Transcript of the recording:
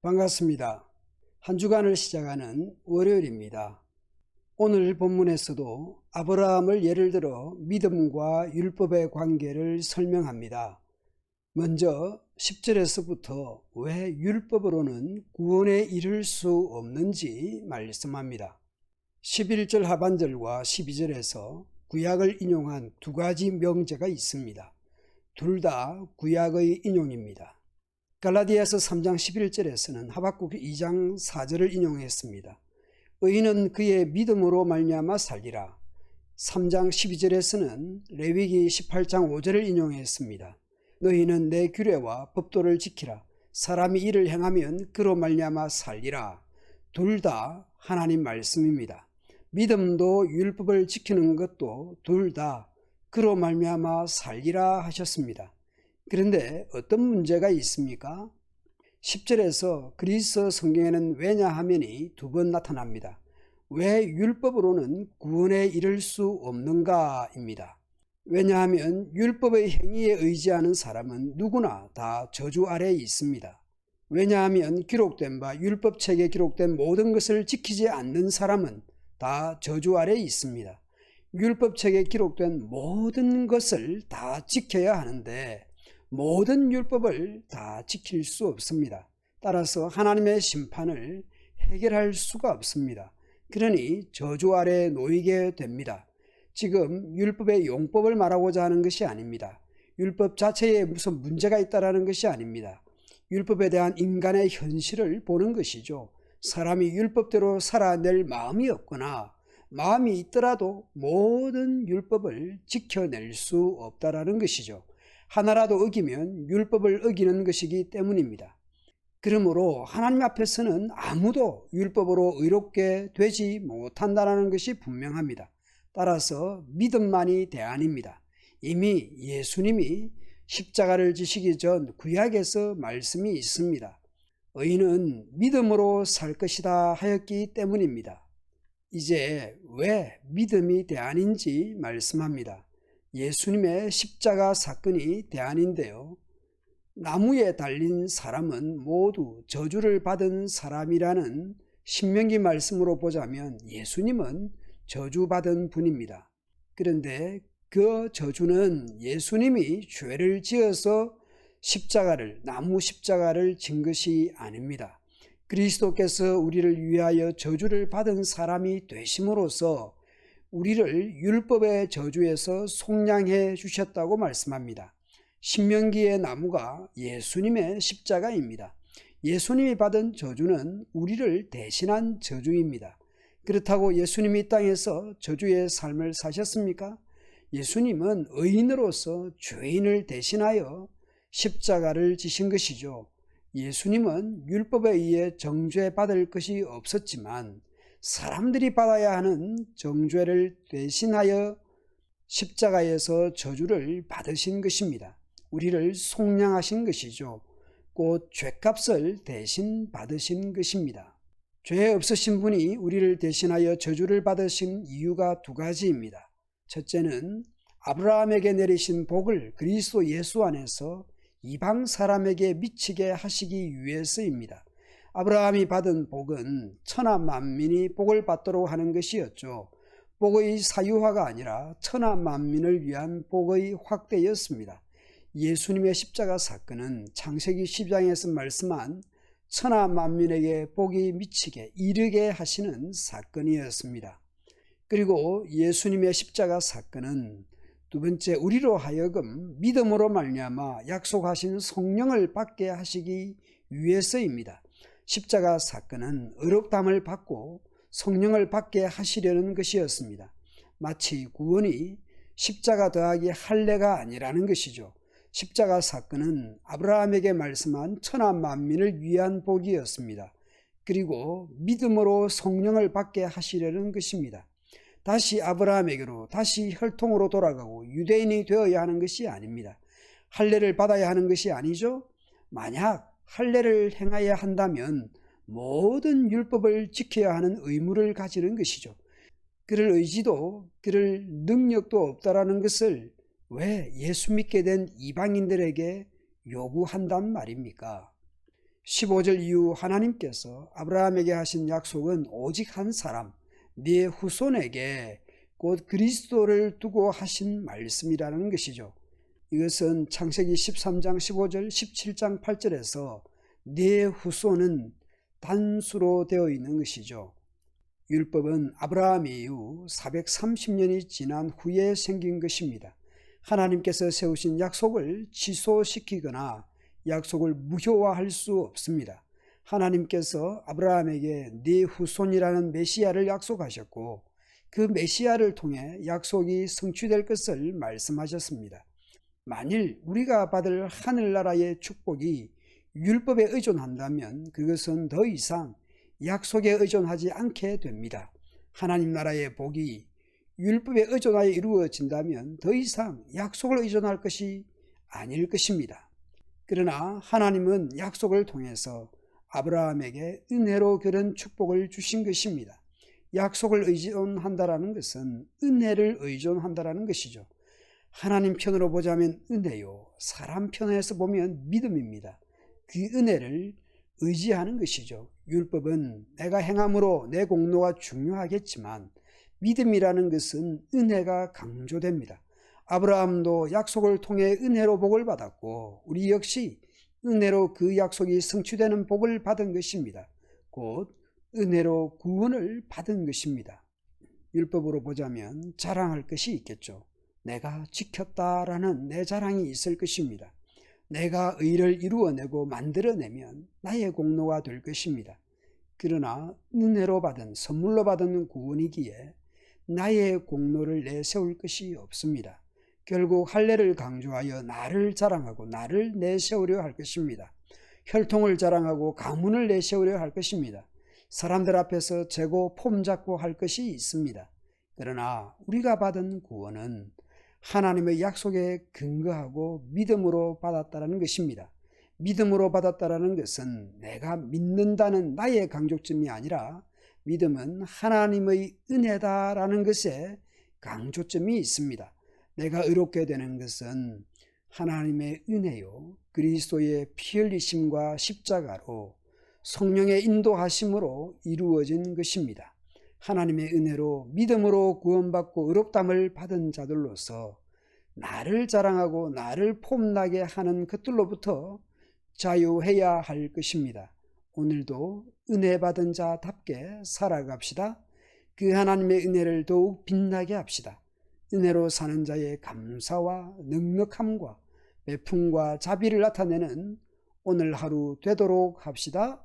반갑습니다. 한 주간을 시작하는 월요일입니다. 오늘 본문에서도 아브라함을 예를 들어 믿음과 율법의 관계를 설명합니다. 먼저 10절에서부터 왜 율법으로는 구원에 이를 수 없는지 말씀합니다. 11절 하반절과 12절에서 구약을 인용한 두 가지 명제가 있습니다. 둘 다 구약의 인용입니다. 갈라디아서 3장 11절에서는 하박국 2장 4절을 인용했습니다. 의인은 그의 믿음으로 말미암아 살리라. 3장 12절에서는 레위기 18장 5절을 인용했습니다. 너희는 내 규례와 법도를 지키라. 사람이 이를 행하면 그로 말미암아 살리라. 둘 다 하나님 말씀입니다. 믿음도 율법을 지키는 것도 둘 다 그로 말미암아 살리라 하셨습니다. 그런데 어떤 문제가 있습니까? 10절에서 그리스 성경에는 왜냐하면이 두 번 나타납니다. 왜 율법으로는 구원에 이를 수 없는가입니다. 왜냐하면 율법의 행위에 의지하는 사람은 누구나 다 저주 아래에 있습니다. 왜냐하면 기록된 바 율법책에 기록된 모든 것을 지키지 않는 사람은 다 저주 아래에 있습니다. 율법책에 기록된 모든 것을 다 지켜야 하는데 모든 율법을 다 지킬 수 없습니다. 따라서 하나님의 심판을 해결할 수가 없습니다. 그러니 저주 아래에 놓이게 됩니다. 지금 율법의 용법을 말하고자 하는 것이 아닙니다. 율법 자체에 무슨 문제가 있다는 것이 아닙니다. 율법에 대한 인간의 현실을 보는 것이죠. 사람이 율법대로 살아낼 마음이 없거나 마음이 있더라도 모든 율법을 지켜낼 수 없다는 것이죠. 하나라도 어기면 율법을 어기는 것이기 때문입니다. 그러므로 하나님 앞에서는 아무도 율법으로 의롭게 되지 못한다는 것이 분명합니다. 따라서 믿음만이 대안입니다. 이미 예수님이 십자가를 지시기 전 구약에서 말씀이 있습니다. 의인은 믿음으로 살 것이다 하였기 때문입니다. 이제 왜 믿음이 대안인지 말씀합니다. 예수님의 십자가 사건이 대안인데요. 나무에 달린 사람은 모두 저주를 받은 사람이라는 신명기 말씀으로 보자면 예수님은 저주받은 분입니다. 그런데 그 저주는 예수님이 죄를 지어서 나무 십자가를 진 것이 아닙니다. 그리스도께서 우리를 위하여 저주를 받은 사람이 되심으로써 우리를 율법의 저주에서 속량해 주셨다고 말씀합니다. 신명기의 나무가 예수님의 십자가입니다. 예수님이 받은 저주는 우리를 대신한 저주입니다. 그렇다고 예수님이 이 땅에서 저주의 삶을 사셨습니까? 예수님은 의인으로서 죄인을 대신하여 십자가를 지신 것이죠. 예수님은 율법에 의해 정죄받을 것이 없었지만 사람들이 받아야 하는 정죄를 대신하여 십자가에서 저주를 받으신 것입니다. 우리를 속량하신 것이죠. 곧 죄값을 대신 받으신 것입니다. 죄 없으신 분이 우리를 대신하여 저주를 받으신 이유가 두 가지입니다. 첫째는 아브라함에게 내리신 복을 그리스도 예수 안에서 이방 사람에게 미치게 하시기 위해서입니다. 아브라함이 받은 복은 천하 만민이 복을 받도록 하는 것이었죠. 복의 사유화가 아니라 천하 만민을 위한 복의 확대였습니다. 예수님의 십자가 사건은 창세기 10장에서 말씀한 천하 만민에게 복이 미치게 이르게 하시는 사건이었습니다. 그리고 예수님의 십자가 사건은 두 번째, 우리로 하여금 믿음으로 말미암아 약속하신 성령을 받게 하시기 위해서입니다. 십자가 사건은 의롭다함을 받고 성령을 받게 하시려는 것이었습니다. 마치 구원이 십자가 더하기 할례가 아니라는 것이죠. 십자가 사건은 아브라함에게 말씀한 천하 만민을 위한 복이었습니다. 그리고 믿음으로 성령을 받게 하시려는 것입니다. 다시 아브라함에게로 다시 혈통으로 돌아가고 유대인이 되어야 하는 것이 아닙니다. 할례를 받아야 하는 것이 아니죠. 만약 할례를 행하여야 한다면 모든 율법을 지켜야 하는 의무를 가지는 것이죠. 그럴 의지도 그럴 능력도 없다라는 것을 왜 예수 믿게 된 이방인들에게 요구한단 말입니까? 15절 이후 하나님께서 아브라함에게 하신 약속은 오직 한 사람, 네 후손에게 곧 그리스도를 두고 하신 말씀이라는 것이죠. 이것은 창세기 13장 15절, 17장 8절에서 네 후손은 단수로 되어 있는 것이죠. 율법은 아브라함 이후 430년이 지난 후에 생긴 것입니다. 하나님께서 세우신 약속을 취소시키거나 약속을 무효화할 수 없습니다. 하나님께서 아브라함에게 네 후손이라는 메시아를 약속하셨고 그 메시아를 통해 약속이 성취될 것을 말씀하셨습니다. 만일 우리가 받을 하늘나라의 축복이 율법에 의존한다면 그것은 더 이상 약속에 의존하지 않게 됩니다. 하나님 나라의 복이 율법에 의존하여 이루어진다면 더 이상 약속을 의존할 것이 아닐 것입니다. 그러나 하나님은 약속을 통해서 아브라함에게 은혜로 그런 축복을 주신 것입니다. 약속을 의존한다라는 것은 은혜를 의존한다라는 것이죠. 하나님 편으로 보자면 은혜요, 사람 편에서 보면 믿음입니다. 그 은혜를 의지하는 것이죠. 율법은 내가 행함으로 내 공로가 중요하겠지만 믿음이라는 것은 은혜가 강조됩니다. 아브라함도 약속을 통해 은혜로 복을 받았고 우리 역시 은혜로 그 약속이 성취되는 복을 받은 것입니다. 곧 은혜로 구원을 받은 것입니다. 율법으로 보자면 자랑할 것이 있겠죠. 내가 지켰다라는 내 자랑이 있을 것입니다. 내가 의를 이루어내고 만들어내면 나의 공로가 될 것입니다. 그러나 은혜로 받은 선물로 받은 구원이기에 나의 공로를 내세울 것이 없습니다. 결국 할례를 강조하여 나를 자랑하고 나를 내세우려 할 것입니다. 혈통을 자랑하고 가문을 내세우려 할 것입니다. 사람들 앞에서 재고 폼 잡고 할 것이 있습니다. 그러나 우리가 받은 구원은 하나님의 약속에 근거하고 믿음으로 받았다는 것입니다. 믿음으로 받았다는 것은 내가 믿는다는 나의 강조점이 아니라 믿음은 하나님의 은혜다라는 것에 강조점이 있습니다. 내가 의롭게 되는 것은 하나님의 은혜요, 그리스도의 피 흘리심과 십자가로 성령의 인도하심으로 이루어진 것입니다. 하나님의 은혜로 믿음으로 구원받고 의롭담을 받은 자들로서 나를 자랑하고 나를 폼나게 하는 것들로부터 자유해야 할 것입니다. 오늘도 은혜 받은 자답게 살아갑시다. 그 하나님의 은혜를 더욱 빛나게 합시다. 은혜로 사는 자의 감사와 넉넉함과 베품과 자비를 나타내는 오늘 하루 되도록 합시다.